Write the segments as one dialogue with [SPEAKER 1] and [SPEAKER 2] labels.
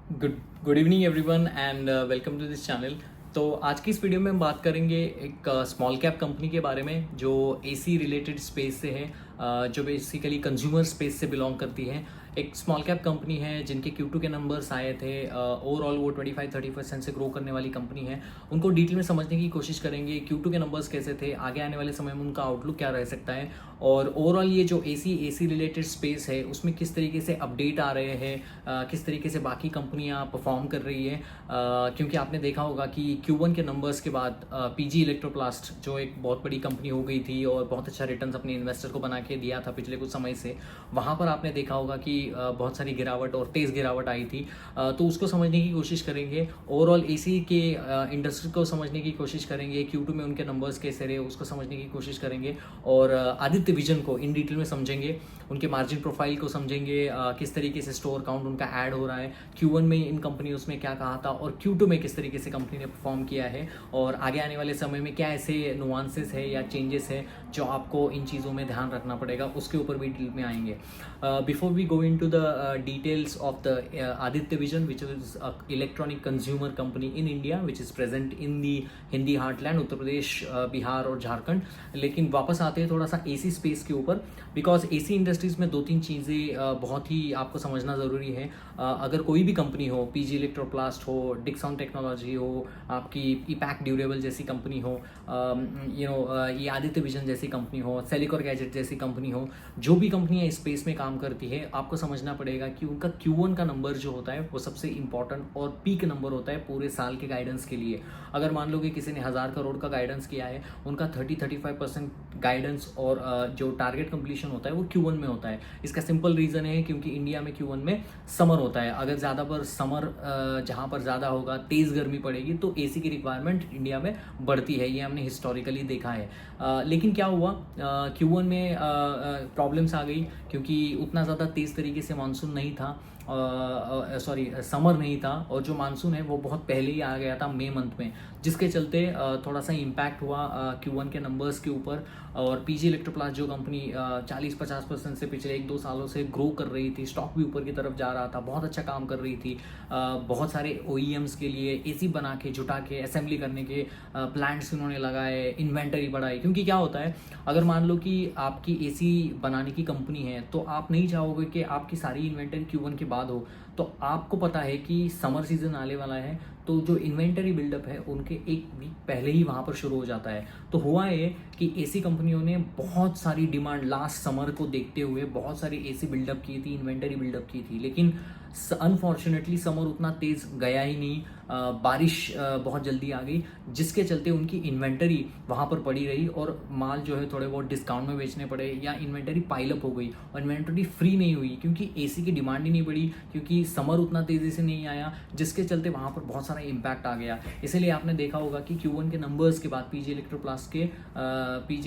[SPEAKER 1] Good good evening everyone and welcome to this channel. तो आज की इस वीडियो में हम बात करेंगे एक स्मॉल कैप कंपनी के बारे में जो एसी रिलेटेड स्पेस से है, जो बेसिकली कंज्यूमर स्पेस से बिलोंग करती है। एक स्मॉल कैप कंपनी है जिनके Q2 के नंबर्स आए थे। ओवरऑल वो 25-30% से ग्रो करने वाली कंपनी है। उनको डिटेल में समझने की कोशिश करेंगे, Q2 के नंबर्स कैसे थे, आगे आने वाले समय में उनका आउटलुक क्या रह सकता है, और ओवरऑल ये जो एसी रिलेटेड स्पेस है उसमें किस तरीके से अपडेट आ रहे हैं, किस तरीके से बाकी कंपनियां परफॉर्म कर रही है। क्योंकि आपने देखा होगा कि Q1 के नंबर्स के बाद पीजी इलेक्ट्रोप्लास्ट जो एक बहुत बड़ी कंपनी हो गई थी और बहुत अच्छा रिटर्न्स अपने इन्वेस्टर को बना के दिया था पिछले कुछ समय से, वहाँ पर आपने देखा होगा कि बहुत सारी गिरावट और तेज़ गिरावट आई थी। तो उसको समझने की कोशिश करेंगे, ओवरऑल एसी के इंडस्ट्री को समझने की कोशिश करेंगे, Q2 में उनके नंबर्स कैसे रहे उसको समझने की कोशिश करेंगे, और आदित्य विजन को इन डिटेल में समझेंगे, उनके मार्जिन प्रोफाइल को समझेंगे, किस तरीके से स्टोर काउंट उनका ऐड हो रहा है, Q1 में इन कंपनियों में क्या कहा था और Q2 में किस तरीके से कंपनी ने परफॉर्म किया है, और आगे आने वाले समय में क्या ऐसे नुआंसेस है या चेंजेस है जो आपको इन चीज़ों में ध्यान रखना पड़ेगा, उसके ऊपर भी डिटेल में आएंगे। Before we go into the details of the Aditya Vision, which is a electronic consumer company in India, which is present in the Hindi heartland, Uttar Pradesh, Bihar और झारखंड। लेकिन वापस आते हैं थोड़ा सा एसी स्पेस के ऊपर, बिकॉज एसी इंडस्ट्रीज में दो तीन चीज़ें बहुत ही आपको समझना ज़रूरी है। अगर कोई भी कंपनी हो, पीजी इलेक्ट्रोप्लास्ट हो, डिक्सन टेक्नोलॉजी हो, आपकी ईपैक ड्यूरेबल जैसी कंपनी हो, ये आदित्य विजन जैसी कंपनी हो, सेलिकॉर गैजेट जैसी कंपनी हो, जो भी कंपनियां इस स्पेस में काम करती है, आपको समझना पड़ेगा कि उनका Q1 का नंबर जो होता है वो सबसे इंपॉर्टेंट और पीक नंबर होता है पूरे साल के गाइडेंस के लिए। अगर मान लो कि किसी ने 1000 करोड़ का गाइडेंस किया है, उनका 30-35% गाइडेंस और जो टारगेट कंप्लीशन होता है वो Q1 में होता है। इसका सिंपल रीज़न है क्योंकि इंडिया में Q1 में समर होता है। अगर ज़्यादा पर समर जहाँ पर ज़्यादा होगा, तेज़ गर्मी पड़ेगी, तो एसी की रिक्वायरमेंट इंडिया में बढ़ती है, ये हमने हिस्टोरिकली देखा है। लेकिन क्या हुआ, Q1 में प्रॉब्लम्स आ गई क्योंकि उतना ज़्यादा तेज़ तरीके से मानसून नहीं था, समर नहीं था, और जो मानसून है वो बहुत पहले ही आ गया था मई मंथ में, जिसके चलते थोड़ा सा इम्पैक्ट हुआ Q1 के नंबर्स के ऊपर। और पीजी इलेक्ट्रोप्लास्ट जो कंपनी 40-50% से पिछले 1-2 सालों से ग्रो कर रही थी, स्टॉक भी ऊपर की तरफ जा रहा था, बहुत अच्छा काम कर रही थी, बहुत सारे OEMs के लिए एसी बना के जुटा के असेंबली करने के प्लांट्स उन्होंने लगाए, इन्वेंटरी बढ़ाई। क्योंकि क्या होता है, अगर मान लो कि आपकी एसी बनाने की कंपनी है तो आप नहीं चाहोगे कि आपकी सारी इन्वेंटरी Q1 के बाद हो। तो आपको पता है कि समर सीजन आने वाला है, तो जो इन्वेंटरी बिल्डअप है उनके एक वीक पहले ही वहाँ पर शुरू हो जाता है। तो हुआ ये कि एसी कंपनियों ने बहुत सारी डिमांड लास्ट समर को देखते हुए बहुत सारी एसी बिल्डअप की थी, इन्वेंटरी बिल्डअप की थी, लेकिन अनफॉर्चुनेटली समर उतना तेज़ गया ही नहीं। बारिश बहुत जल्दी आ गई, जिसके चलते उनकी इन्वेंटरी वहाँ पर पड़ी रही और माल जो है थोड़े बहुत डिस्काउंट में बेचने पड़े, या इन्वेंटरी पाइलअप हो गई और इन्वेंटरी फ्री नहीं हुई क्योंकि एसी की डिमांड ही नहीं बढ़ी, क्योंकि समर उतना तेज़ी से नहीं आया, जिसके चलते वहाँ पर बहुत सारा इम्पैक्ट आ गया। इसीलिए आपने देखा होगा कि Q1 के नंबर्स के बाद पीजी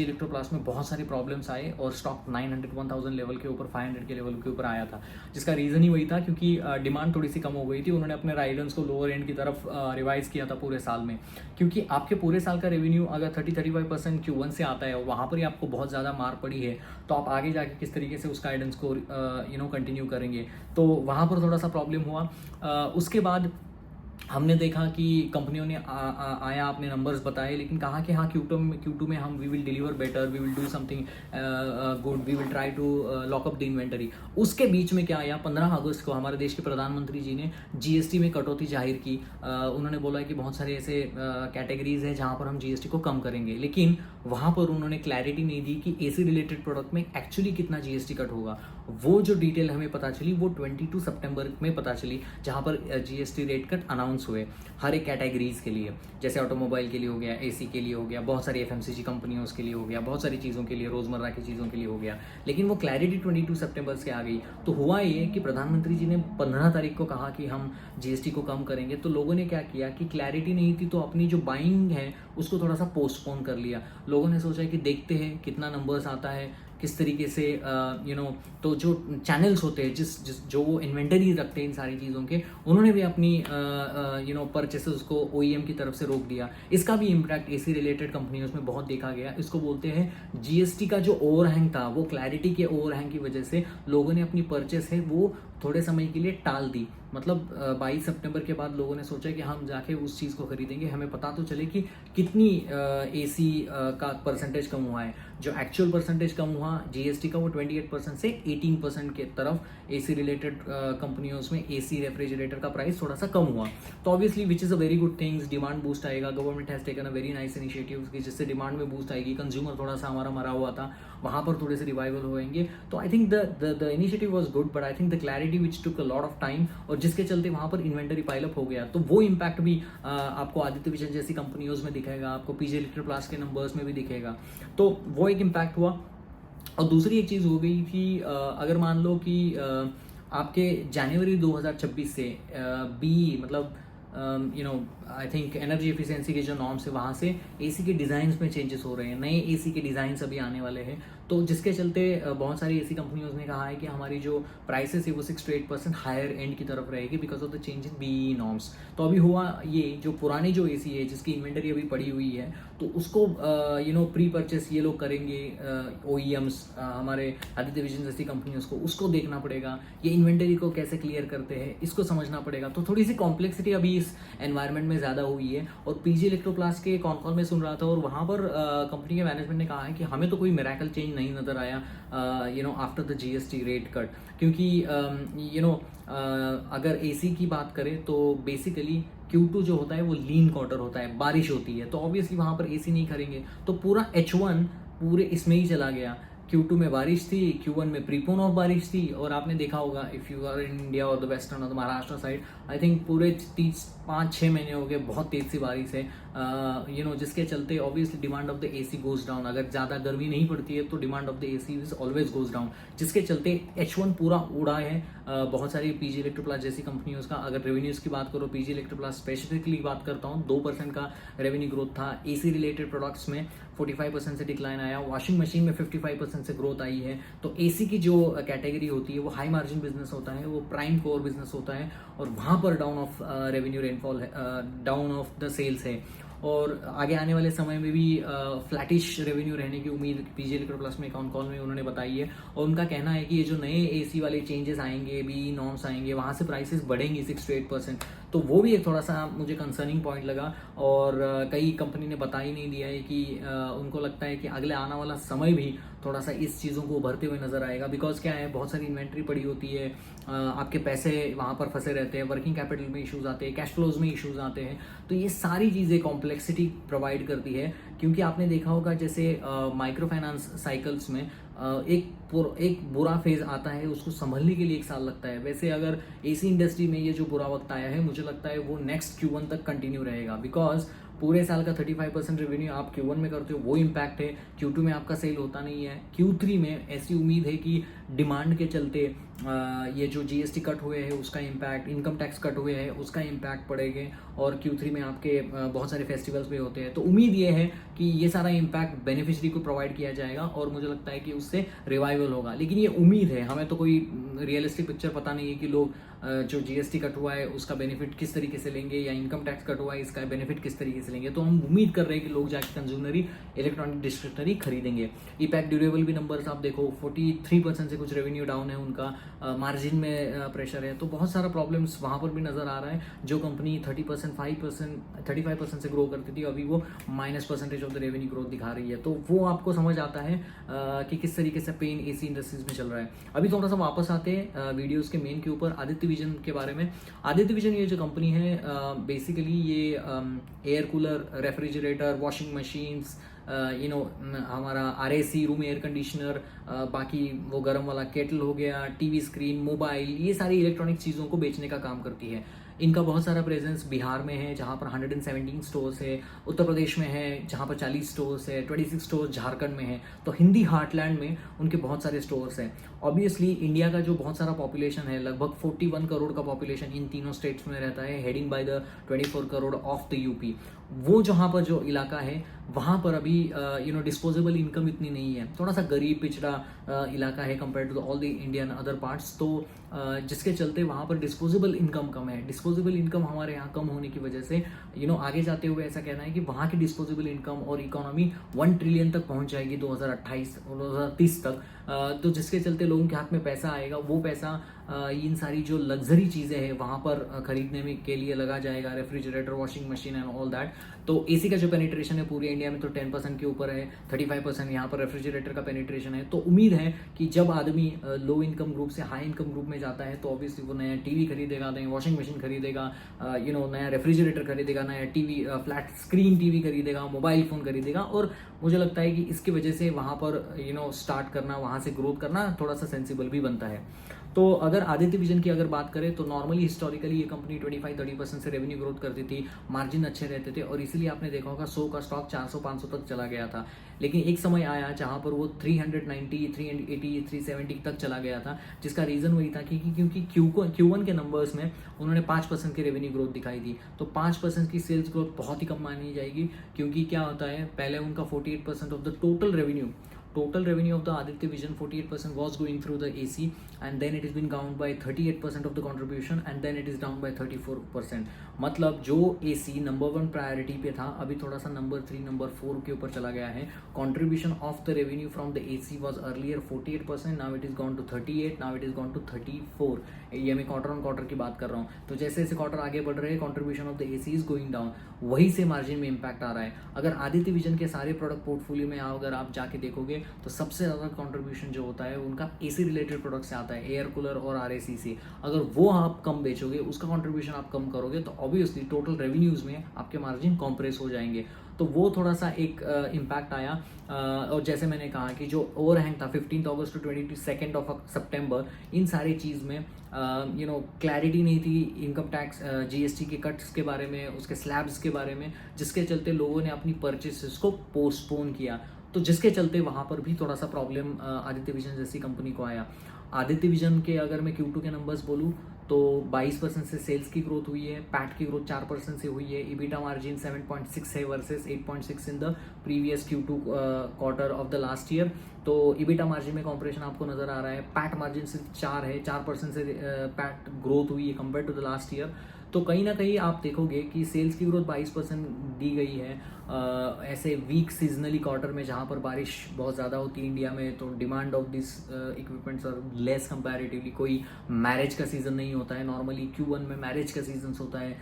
[SPEAKER 1] इलेक्ट्रोप्लास्ट में बहुत सारे प्रॉब्लम्स आए और स्टॉक 900-1000 लेवल के ऊपर, 500 के लेवल के ऊपर आया था, जिसका रीज़न ही वही था क्योंकि डिमांड थोड़ी सी कम हो गई थी। उन्होंने अपने राइडेंस को लोअर एंड की तरफ रिवाइज किया था पूरे साल में, क्योंकि आपके पूरे साल का रेवेन्यू अगर 30-35% Q1 से आता है और वहाँ पर ही आपको बहुत ज़्यादा मार पड़ी है, तो आप आगे जाके किस तरीके से उस गाइडेंस को कंटिन्यू करेंगे। तो वहाँ पर थोड़ा सा प्रॉब्लम हुआ। उसके बाद हमने देखा कि कंपनियों ने आया, अपने नंबर्स बताए, लेकिन कहा कि हाँ Q2 में हम we will deliver better, we will do something good, we will try to lock up the inventory. उसके बीच में क्या आया, 15 अगस्त को हमारे देश के प्रधानमंत्री जी ने GST में कटौती जाहिर की। उन्होंने बोला कि बहुत सारे ऐसे कैटेगरीज हैं जहाँ पर हम GST को कम करेंगे, लेकिन वहाँ पर उन्होंने क्लैरिटी नहीं दी कि एसी रिलेटेड प्रोडक्ट में एक्चुअली कितना GST कट होगा। वो जो डिटेल हमें पता चली वो 22 सितंबर में पता चली, जहाँ पर GST रेट कट अनाउंस हुए हर एक कैटेगरीज के लिए, जैसे ऑटोमोबाइल के लिए हो गया, एसी के लिए हो गया, बहुत सारी FMCG कंपनियों के लिए हो गया, बहुत सारी चीज़ों के लिए, रोज़मर्रा की चीज़ों के लिए हो गया। लेकिन वो क्लैरिटी 22 सितंबर से आ गई। तो हुआ ये कि प्रधानमंत्री जी ने 15 तारीख को कहा कि हम GST को कम करेंगे, तो लोगों ने क्या किया कि क्लैरिटी नहीं थी तो अपनी जो बाइंग है उसको थोड़ा सा पोस्टपोन कर लिया। लोगों ने सोचा कि देखते हैं कितना नंबर्स आता है, किस तरीके से तो जो चैनल्स होते हैं जिस जो वो इन्वेंटरी रखते हैं इन सारी चीज़ों के, उन्होंने भी अपनी परचेसेस को OEM की तरफ से रोक दिया। इसका भी इम्पैक्ट एसी रिलेटेड कंपनियों में बहुत देखा गया। इसको बोलते हैं GST का जो ओवरहैंग था, वो क्लैरिटी के ओवरहैंग की वजह से लोगों ने अपनी परचेस है वो थोड़े समय के लिए टाल दी। मतलब 22 सितंबर के बाद लोगों ने सोचा कि हम जाके उस चीज़ को खरीदेंगे, हमें पता तो चले कि कितनी एसी का परसेंटेज कम हुआ है। जो एक्चुअल परसेंटेज कम हुआ जीएसटी का वो 28% से 18% के तरफ एसी रिलेटेड कंपनियों में एसी रेफ्रिजरेटर का प्राइस थोड़ा सा कम हुआ। तो obviously which is a very good things, demand boost आएगा। Government has taken a very nice initiative कि जिससे डिमांड में बूस्ट आएगी। कंज्यूमर थोड़ा सा हमारा मरा हुआ था, वहाँ पर थोड़े से रिवाइवल होएंगे। तो I think the initiative was good, but I think the clarity which took a lot of time, और जिसके चलते वहाँ पर इन्वेंटरी पाइलअप हो गया। तो वो इम्पैक्ट भी आपको आदित्य विजन जैसी कंपनियों में दिखेगा, आपको पीजे इलेक्ट्रोप्लास्ट के नंबर्स में भी दिखेगा। तो वो एक इम्पैक्ट हुआ। और दूसरी एक चीज़ हो गई कि अगर मान लो कि आपके जनवरी 2026 से बी मतलब आई थिंक एनर्जी एफिशिएंसी के जो नॉर्म्स है वहाँ से एसी के डिज़ाइंस में चेंजेस हो रहे हैं, नए एसी के डिज़ाइंस अभी आने वाले हैं। तो जिसके चलते बहुत सारी एसी कंपनियों ने कहा है कि हमारी जो प्राइसेस है वो 6 to 8% हायर एंड की तरफ रहेगी because of the change in B norms. तो अभी हुआ ये, जो पुरानी जो एसी है जिसकी इन्वेंटरी अभी पड़ी हुई है, तो उसको प्री परचेस ये लोग करेंगे, OEMs हमारे आदित्य विजन जैसी कंपनियों को, उसको देखना पड़ेगा। ये इन्वेंटरी को कैसे क्लियर करते हैं इसको समझना पड़ेगा। तो थोड़ी सी कॉम्प्लेक्सिटी अभी इस एनवायरनमेंट में ज़्यादा हुई है। और पीजी इलेक्ट्रोप्लास्ट के कॉल में सुन रहा था, और वहाँ पर कंपनी के मैनेजमेंट ने कहा है कि हमें तो कोई मिरेकल चेंज नहीं नज़र आया after the GST rate cut. क्योंकि अगर एसी की बात करें तो बेसिकली Q2 जो होता है वो लीन क्वार्टर होता है, बारिश होती है, तो ऑब्वियसली वहाँ पर एसी नहीं करेंगे। तो पूरा H1 पूरे इसमें ही चला गया। Q2 में बारिश थी, Q1 में प्रीपोन ऑफ बारिश थी, और आपने देखा होगा if you are in India और द वेस्टर्न और the Maharashtra side, I think पूरे 5-6 महीने हो गए बहुत तेज सी बारिश है। जिसके चलते obviously demand of the AC goes down. अगर ज़्यादा गर्मी नहीं पड़ती है तो demand of the AC is always goes down, जिसके चलते H1 पूरा उड़ा है बहुत सारी पीजी इलेक्ट्रोप्लास्ट जैसी कंपनियों का। अगर रेवेन्यूज़ की बात करो, पीजी इलेक्ट्रोप्लास्ट स्पेसिफिकली बात करता हूँ, 2% का रेवेन्यू ग्रोथ था। एसी रिलेटेड प्रोडक्ट्स में 45% से डिक्लाइन आया, वॉशिंग मशीन में 55% से ग्रोथ आई है। तो एसी की जो कैटेगरी होती है वो हाई मार्जिन बिजनेस होता है, वो प्राइम कोर बिजनेस होता है, और वहाँ पर डाउन ऑफ रेवेन्यू रेनफॉल है, डाउन ऑफ द सेल्स है। और आगे आने वाले समय में भी फ्लैटिश रेवेन्यू रहने की उम्मीद पीजी इलेक्ट्रोप्लास्ट में कॉल में उन्होंने बताई है। और उनका कहना है कि ये जो नए एसी वाले चेंजेस आएंगे, बी नॉर्म्स आएंगे, वहाँ से प्राइसेस बढ़ेंगी 6 to 8%। तो वो भी एक थोड़ा सा मुझे कंसर्निंग पॉइंट लगा। और कई कंपनी ने बता ही नहीं दिया है कि उनको लगता है कि अगले आने वाला समय भी थोड़ा सा इस चीज़ों को उभरते हुए नजर आएगा। बिकॉज क्या है, बहुत सारी इन्वेंट्री पड़ी होती है, आपके पैसे वहाँ पर फंसे रहते हैं, वर्किंग कैपिटल में इश्यूज आते हैं, कैश फ्लोज में इश्यूज आते हैं। तो ये सारी चीज़ें कॉम्प्लेक्सिटी प्रोवाइड करती है। क्योंकि आपने देखा होगा जैसे माइक्रो फाइनेंस साइकिल्स में एक बुरा फेज आता है, उसको संभलने के लिए 1 साल लगता है। वैसे अगर एसी इंडस्ट्री में ये जो बुरा वक्त आया है, मुझे लगता है वो नेक्स्ट Q1 तक कंटिन्यू रहेगा। बिकॉज पूरे साल का 35% रेवेन्यू आप Q1 में करते हो, वो इम्पैक्ट है। Q2 में आपका सेल होता नहीं है। Q3 में ऐसी उम्मीद है कि डिमांड के चलते ये जो जीएसटी कट हुए हैं उसका इम्पैक्ट, इनकम टैक्स कट हुए हैं उसका इम्पैक्ट पड़ेगा। और Q3 में आपके बहुत सारे फेस्टिवल्स भी होते हैं। तो उम्मीद ये है कि ये सारा इम्पैक्ट बेनिफिशरी को प्रोवाइड किया जाएगा, और मुझे लगता है कि उससे रिवाइवल होगा। लेकिन ये उम्मीद है, हमें तो कोई रियलिस्टिक पिक्चर पता नहीं है कि लोग जो जीएसटी कट हुआ है उसका बेनिफिट किस तरीके से लेंगे, या इनकम टैक्स कट हुआ है इसका बेनिफिट किस तरीके से लेंगे। तो हम उम्मीद कर रहे हैं कि लोग जाके कंज्यूमरी इलेक्ट्रॉनिक डिस्क्रिप्शनरी खरीदेंगे। ईपैक ड्यूरेबल भी नंबर्स आप देखो, 43% से कुछ रेवेन्यू डाउन है उनका, मार्जिन में प्रेशर है। तो बहुत सारा प्रॉब्लम्स वहाँ पर भी नजर आ रहा है। जो कंपनी 30%, 35% से ग्रो करती थी, अभी वो -% ऑफ द रेवेन्यू ग्रोथ दिखा रही है। तो वो आपको समझ आता है कि किस तरीके से पेन एसी इंडस्ट्रीज में चल रहा है। अभी थोड़ा सा वापस आते हैं वीडियोस के मेन के ऊपर, आदित्य विजन के बारे में। आदित्य विजन ये जो कंपनी है, बेसिकली ये air cooler, refrigerator, washing machines, हमारा RAC रूम एयर कंडीशनर, बाकी वो गर्म वाला केटल हो गया, टीवी स्क्रीन, मोबाइल, ये सारी इलेक्ट्रॉनिक चीज़ों को बेचने का काम करती है। इनका बहुत सारा प्रेजेंस बिहार में है जहाँ पर 117 स्टोर्स है, उत्तर प्रदेश में है जहाँ पर 40 स्टोर्स है, 26 स्टोर्स झारखंड में है। तो हिंदी हार्टलैंड में उनके बहुत सारे स्टोर्स हैं। ऑब्वियसली इंडिया का जो बहुत सारा पॉपुलेशन है, लगभग 41 करोड़ का पॉपुलेशन इन तीनों स्टेट्स में रहता है, heading by the 24 crore of the UP. वो जहाँ पर जो इलाका है वहाँ पर अभी डिस्पोजेबल इनकम इतनी नहीं है, थोड़ा सा गरीब पिछड़ा इलाका है compare to all the Indian other parts. तो जिसके चलते वहाँ पर डिस्पोजेबल इनकम कम है। डिस्पोजेबल इनकम हमारे यहाँ कम होने की वजह से आगे जाते हुए ऐसा कहना है कि वहाँ की डिस्पोजेबल इनकम और इकोनॉमी 1 ट्रिलियन तक पहुँच जाएगी 2028 और 2030 तक। तो जिसके चलते लोगों के हाथ में पैसा आएगा, वो पैसा इन सारी जो लग्जरी चीज़ें हैं वहाँ पर खरीदने में के लिए लगा जाएगा, refrigerator, washing machine and all that. तो एसी का जो पेनिट्रेशन है पूरे इंडिया में तो 10% के ऊपर है, 35% यहाँ पर रेफ्रिजरेटर का पेनिट्रेशन है। तो उम्मीद है कि जब आदमी लो इनकम ग्रुप से हाई इनकम ग्रुप में जाता है तो ऑब्वियसली वो नया टीवी खरीदेगा, नया वॉशिंग मशीन खरीदेगा, नया रेफ्रिजरेटर खरीदेगा, नया टीवी, फ्लैट स्क्रीन टीवी खरीदेगा, मोबाइल फ़ोन खरीदेगा। और मुझे लगता है कि इसकी वजह से वहाँ पर स्टार्ट करना, वहाँ से ग्रोथ करना थोड़ा सा सेंसिबल भी बनता है। तो अगर आदित्य विजन की अगर बात करें तो नॉर्मली हिस्टोरिकली ये कंपनी 25-30% से रेवेन्यू ग्रोथ करती थी, मार्जिन अच्छे रहते थे और इसीलिए आपने देखा होगा 100 का स्टॉक 400-500 तक चला गया था। लेकिन एक समय आया जहां पर वो 390, 380, 370 तक चला गया था, जिसका रीज़न वही था कि क्योंकि Q1 के नंबर्स में उन्होंने 5% की रेवेन्यू ग्रोथ दिखाई थी। तो 5% की सेल्स ग्रोथ बहुत ही कम मानी जाएगी, क्योंकि क्या होता है, पहले उनका 48% of the total revenue of the Aditya Vision 48% was going through the AC, and then it has been down by 38% of the contribution, and then it is down by 34%। मतलब जो AC नंबर 1 प्रायोरिटी पे था अभी थोड़ा सा number 3, number 4 के ऊपर चला गया है। Contribution of the revenue from the AC was earlier 48%, now it is gone to 38, now it is gone to 34। ये मैं क्वार्टर ऑन क्वार्टर की बात कर रहा हूँ। तो जैसे जैसे क्वार्टर आगे बढ़ रहे हैं contribution of the AC is going down, वहीं से मार्जिन में इंपैक्ट आ रहा है। अगर आदित्य विजन के सारे प्रोडक्ट पोर्टफोलियो में अगर आप जाके देखोगे तो सबसे ज़्यादा कंट्रीब्यूशन जो होता है उनका AC रिलेटेड प्रोडक्ट से आता है, एयर कूलर और RAC से। अगर वो आप कम बेचोगे, उसका कंट्रीब्यूशन आप कम करोगे, तो ऑब्वियसली टोटल रेवेन्यूज़ में आपके मार्जिन कॉम्प्रेस हो जाएंगे। तो वो थोड़ा सा एक इम्पैक्ट आया। और जैसे मैंने कहा कि जो ओवरहैंग था 15 अगस्त टू 22 ऑफ सितंबर, इन सारी चीज़ में क्लैरिटी नहीं थी इनकम टैक्स, GST के कट्स के बारे में, उसके स्लैब्स के बारे में, जिसके चलते लोगों ने अपनी परचेसेस को पोस्टपोन किया। तो जिसके चलते वहाँ पर भी थोड़ा सा प्रॉब्लम आदित्य विजन जैसी कंपनी को आया। आदित्य विजन के अगर मैं Q2 के नंबर्स बोलूँ तो 22% से सेल्स की ग्रोथ हुई है, पैट की ग्रोथ 4% से हुई है, EBITDA मार्जिन 7.6 है versus 8.6 in the previous Q2 quarter of the last year. तो EBITDA मार्जिन में कॉम्प्रेशन आपको नजर आ रहा है। पैट मार्जिन सिर्फ 4 है, 4% से पैट ग्रोथ हुई है compare to the last year. तो कहीं ना कहीं आप देखोगे कि सेल्स की ग्रोथ 22% दी गई है ऐसे वीक सीजनली क्वार्टर में जहाँ पर बारिश बहुत ज़्यादा होती है इंडिया में, तो demand of this equipments are less comparatively. कोई मैरिज का सीज़न नहीं होता है, नॉर्मली Q1 में मैरिज का सीजन होता है,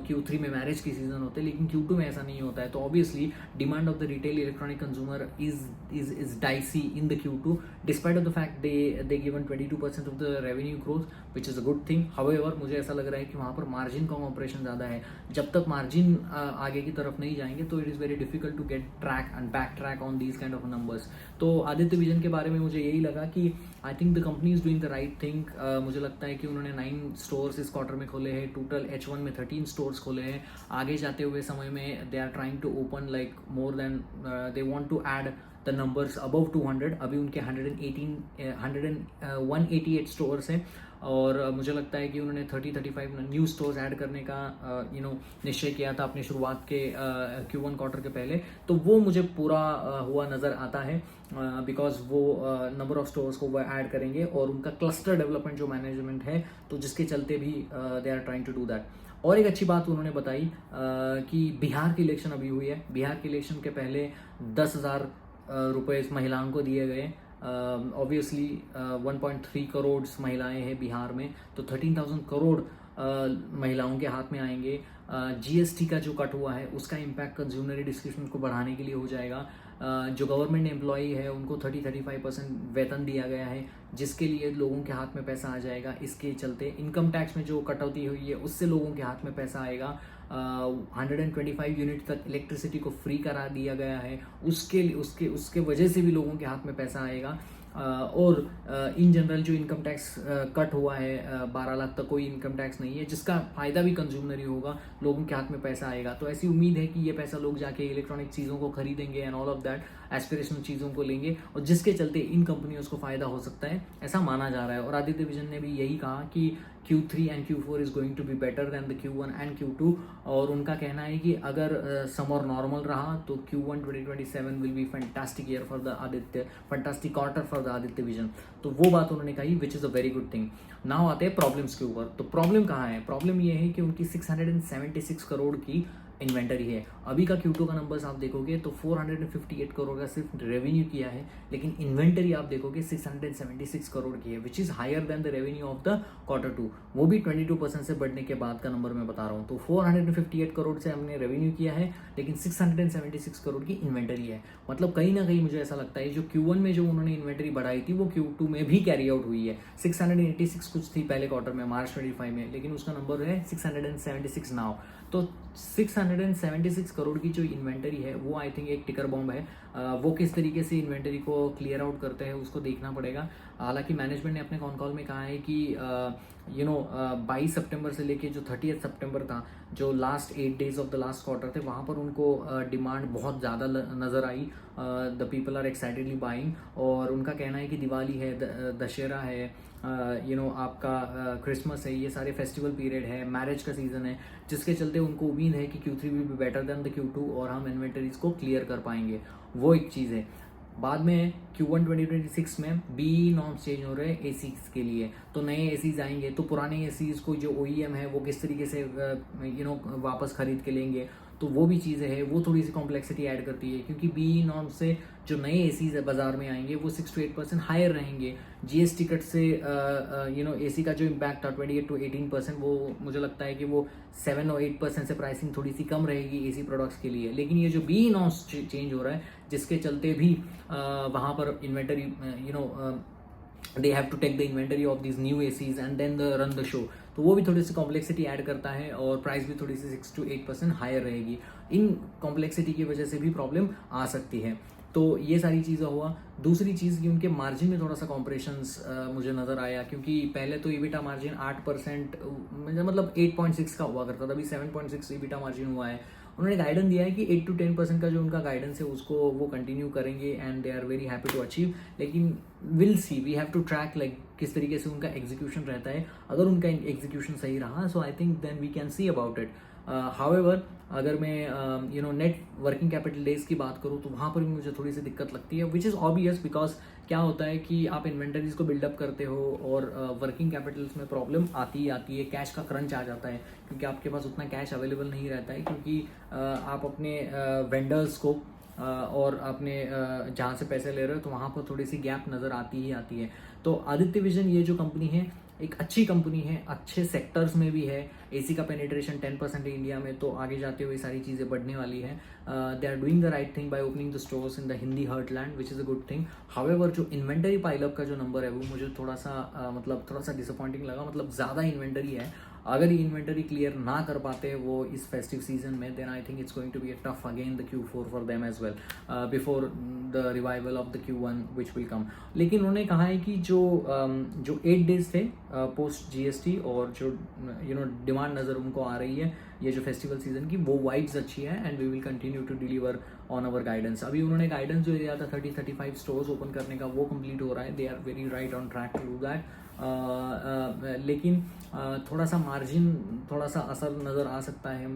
[SPEAKER 1] Q3 में मैरिज की सीज़न होते हैं, लेकिन Q2 में ऐसा नहीं होता है। तो obviously demand of the retail electronic consumer is dicey in the Q2 despite of the fact they given 22% of the revenue growth which is a good thing. However मुझे ऐसा लग रहा है कि वहाँ पर मार्जिन का ऑपरेशन ज़्यादा है। जब तक मार्जिन आगे की तरफ नहीं जाएंगे तो it is very difficult to get track and back track on these kind of numbers. तो आदित्य विजन के बारे में मुझे यही लगा कि I think the company is doing the right thing. मुझे लगता है कि उन्होंने 9 स्टोर्स इस क्वार्टर में खोले हैं, टोटल H1 में 13 स्टोर्स खोले हैं। आगे जाते हुए समय में they are trying to open like more than, they want to add the numbers above 200। अभी उनके 188 स्टोर्स हैं और मुझे लगता है कि उन्होंने 30-35 न्यू स्टोर्स ऐड करने का निश्चय किया था अपनी शुरुआत के Q1 क्वार्टर के पहले। तो वो मुझे पूरा हुआ नज़र आता है बिकॉज वो नंबर ऑफ स्टोर्स को वो ऐड करेंगे और उनका क्लस्टर डेवलपमेंट जो मैनेजमेंट है, तो जिसके चलते भी they are trying to do that. और एक अच्छी बात उन्होंने बताई कि बिहार की इलेक्शन अभी हुई है, बिहार के इलेक्शन के पहले 10,000 रुपये महिलाओं को दिए गए। ऑब्वियसली 1.3 करोड़ महिलाएं हैं बिहार में, तो 13,000 करोड़ महिलाओं के हाथ में आएंगे। GST का जो कट हुआ है उसका इम्पैक्ट कंज्यूमर डिस्क्रिप्शन को बढ़ाने के लिए हो जाएगा। जो गवर्नमेंट एम्प्लॉई है उनको 30-35% वेतन दिया गया है, जिसके लिए लोगों के हाथ में पैसा आ जाएगा। इसके चलते इनकम टैक्स में जो कटौती हुई है उससे लोगों के हाथ में पैसा आएगा। 125 यूनिट तक इलेक्ट्रिसिटी को फ्री करा दिया गया है, उसके वजह से भी लोगों के हाथ में पैसा आएगा। और इन जनरल जो इनकम टैक्स कट हुआ है 12 लाख तक कोई इनकम टैक्स नहीं है, जिसका फ़ायदा भी कंज्यूमर ही होगा, लोगों के हाथ में पैसा आएगा। तो ऐसी उम्मीद है कि ये पैसा लोग जाके इलेक्ट्रॉनिक चीज़ों को खरीदेंगे and all of that, aspirational चीज़ों को लेंगे, और जिसके चलते इन कंपनियों को फ़ायदा हो सकता है, ऐसा माना जा रहा है। और आदित्य विजन ने भी यही कहा कि Q3 and Q4 is going to be better than the Q1 and Q2। और उनका कहना है कि अगर समर नॉर्मल रहा तो Q1 2027 will be fantastic year for the Aditya, fantastic quarter for the Aditya vision. तो वो बात उन्होंने कही विच is a very good thing. Now आते हैं प्रॉब्लम्स के ऊपर। तो प्रॉब्लम कहाँ है? प्रॉब्लम ये है कि उनकी 676 करोड़ की इन्वेंटरी है। अभी का Q2 का नंबर्स आप देखोगे तो 458 करोड़ का सिर्फ रेवेन्यू किया है, लेकिन इन्वेंटरी आप देखोगे 676 करोड़ की है, which is higher than the revenue of the Q2। वो भी 22% से बढ़ने के बाद का नंबर मैं बता रहा हूँ। तो 458 करोड़ से हमने रेवेन्यू किया है, लेकिन 676 करोड़ की इन्वेंटरी है। मतलब कहीं ना कहीं मुझे ऐसा लगता है जो Q1 में जो उन्होंने इन्वेंटरी बढ़ाई थी वो Q2 में भी कैरी आउट हुई है। 686 कुछ थी पहले क्वार्टर में, मार्च 25 में, लेकिन उसका नंबर है 676 नाउ। तो 676 करोड़ की जो इन्वेंटरी है वो आई थिंक एक टिकर बॉम्ब है। वो किस तरीके से इन्वेंटरी को क्लियर आउट करते हैं उसको देखना पड़ेगा। हालांकि मैनेजमेंट ने अपने कॉन कॉल में कहा है कि 22 सितंबर से लेके जो 30 सितंबर था, जो last 8 days of the last quarter थे, वहाँ पर उनको डिमांड बहुत ज़्यादा नज़र आई। The people are excitedly buying, और उनका कहना है कि दिवाली है, दशहरा है, आपका क्रिसमस है, ये सारे फेस्टिवल पीरियड है, मैरिज का सीज़न है, जिसके चलते उनको उम्मीद है कि Q3 will be better than the Q2 और हम इन्वेंटरीज को क्लियर कर पाएंगे। वो एक चीज़ है। बाद में Q1 2026 में BEE नॉर्म्स चेंज हो रहे हैं एसीज के लिए, तो नए एसीज आएंगे, तो पुराने एसीज को जो OEM है वो किस तरीके से वापस खरीद के लेंगे, तो वो भी चीज़ें हैं, वो थोड़ी सी कॉम्प्लेक्सिटी ऐड करती है, क्योंकि BEE नॉर्म से जो नए एसीज बाजार में आएंगे वो 6 to 8% हायर रहेंगे। GST कट से एसी का जो इम्पैक्ट था 28 to 18%, वो मुझे लगता है कि वो 7 और 8% से प्राइसिंग थोड़ी सी कम रहेगी एसी प्रोडक्ट्स के लिए। लेकिन ये जो BEE नॉर्म्स चेंज हो रहा है, जिसके चलते भी वहाँ पर inventory they have to take the inventory of these new ACs and then run the show, तो वो भी थोड़ी सी कॉम्प्लेक्सिटी ऐड करता है और प्राइस भी थोड़ी सी 6 to 8% हायर रहेगी। इन कॉम्प्लेक्सिटी की वजह से भी प्रॉब्लम आ सकती है। तो ये सारी चीज़ें हुआ। दूसरी चीज़ कि उनके मार्जिन में थोड़ा सा कॉम्प्रेशंस मुझे नज़र आया, क्योंकि पहले तो EBITDA मार्जिन 8% मतलब 8.6 का हुआ करता था, अभी 7.6 EBITDA मार्जिन हुआ है। उन्होंने गाइडेंस दिया है कि 8 to 10% का जो उनका गाइडेंस है उसको वो कंटिन्यू करेंगे and they are very happy to achieve. लेकिन will see, we have to track like किस तरीके से उनका एग्जीक्यूशन रहता है। अगर उनका एग्जीक्यूशन सही रहा, so I think then we can see about it. However अगर मैं नेट वर्किंग कैपिटल डेज की बात करूँ तो वहाँ पर भी मुझे थोड़ी सी दिक्कत लगती है, विच इज़ ऑब्वियस, बिकॉज क्या होता है कि आप इन्वेंटरीज को बिल्डअप करते हो और वर्किंग कैपिटल्स में प्रॉब्लम आती ही आती है, कैश का क्रंच आ जाता है, क्योंकि आपके पास उतना कैश अवेलेबल नहीं रहता है, क्योंकि आप अपने वेंडर्स को और अपने जहाँ से पैसे ले रहे हो तो वहाँ पर थोड़ी सी गैप नज़र आती ही आती है। तो आदित्य विजन ये जो कंपनी है एक अच्छी कंपनी है, अच्छे सेक्टर्स में भी है। एसी का पेनिट्रेशन 10% है इंडिया में, तो आगे जाते हुए सारी चीज़ें बढ़ने वाली है। They are doing the right thing by opening the stores in the Hindi heartland, which is a good thing. However जो इन्वेंटरी पाइलअप का जो नंबर है वो मुझे थोड़ा सा डिसअपॉइंटिंग लगा। मतलब ज़्यादा इन्वेंटरी है, अगर ये इन्वेंटरी क्लियर ना कर पाते वो इस फेस्टिव सीजन में, then I think it's going to be a tough again the Q4 for them as well before the revival of the Q1 which will come. लेकिन उन्होंने कहा है कि जो 8 डेज थे पोस्ट GST और जो डिमांड नज़र उनको आ रही है ये जो फेस्टिवल सीजन की, वो वाइब्स अच्छी है and we will continue to deliver on our guidance. अभी उन्होंने गाइडेंस जो दिया था 30-35 स्टोर्स ओपन करने का, वो कंप्लीट हो रहा है। They are very right on track to do that. लेकिन थोड़ा सा मार्जिन थोड़ा सा असर नज़र आ सकता है,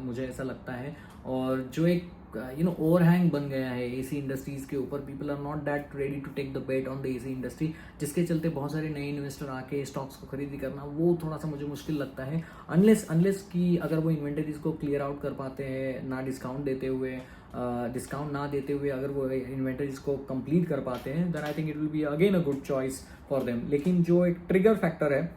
[SPEAKER 1] मुझे ऐसा लगता है। और जो एक ओवरहैंग बन गया है एसी इंडस्ट्रीज़ के ऊपर, people are not that ready to take the bet on the AC industry, जिसके चलते बहुत सारे नए इन्वेस्टर आके स्टॉक्स को खरीदी करना वो थोड़ा सा मुझे मुश्किल लगता है। अनलेस कि अगर वो इन्वेंटरीज को क्लियर आउट कर पाते हैं, ना डिस्काउंट ना देते हुए अगर वो इन्वेंटरीज को कंप्लीट कर पाते हैं, then I think it will be again a good choice for them. लेकिन जो एक ट्रिगर फैक्टर है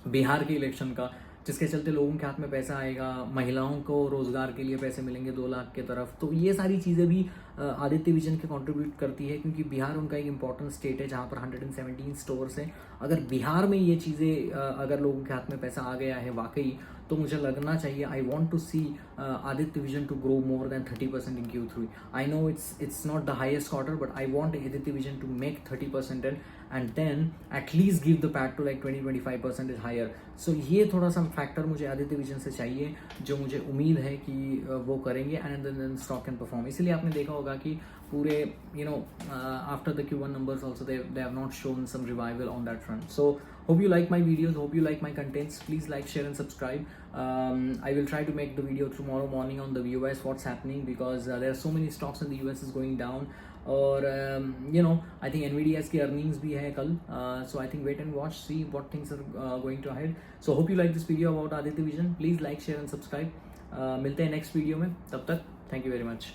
[SPEAKER 1] बिहार के इलेक्शन का, जिसके चलते लोगों के हाथ में पैसा आएगा, महिलाओं को रोजगार के लिए पैसे मिलेंगे 2 लाख के तरफ, तो ये सारी चीज़ें भी आदित्य विजन के कंट्रीब्यूट करती है, क्योंकि बिहार उनका एक इंपॉर्टेंट स्टेट है जहाँ पर 117 स्टोर्स हैं। अगर बिहार में ये चीज़ें अगर लोगों के हाथ में पैसा आ गया है वाकई, तो मुझे लगना चाहिए, I want to see Aditya Vision to grow more than 30% in Q3। I know it's not the highest quarter, but I want Aditya Vision to make 30% and then at least give the PAT to like 20-25% is higher. So ये थोड़ा सा factor मुझे Aditya vision से चाहिए, जो मुझे उम्मीद है कि वो करेंगे and then stock can perform. इसलिए आपने देखा होगा कि पूरे after the Q1 numbers also they have not shown some revival on that front. So hope you like my videos, hope you like my contents. Please like, share and subscribe. I will try to make the video tomorrow morning on the US what's happening, because there are so many stocks in the US is going down. और I think NVIDIA's की earnings भी है कल, so I think wait and watch, see what things are going to ahead. So hope you like this video about Aditya Vision. Please like, share and subscribe. मिलते हैं next video में, तब तक thank you very much.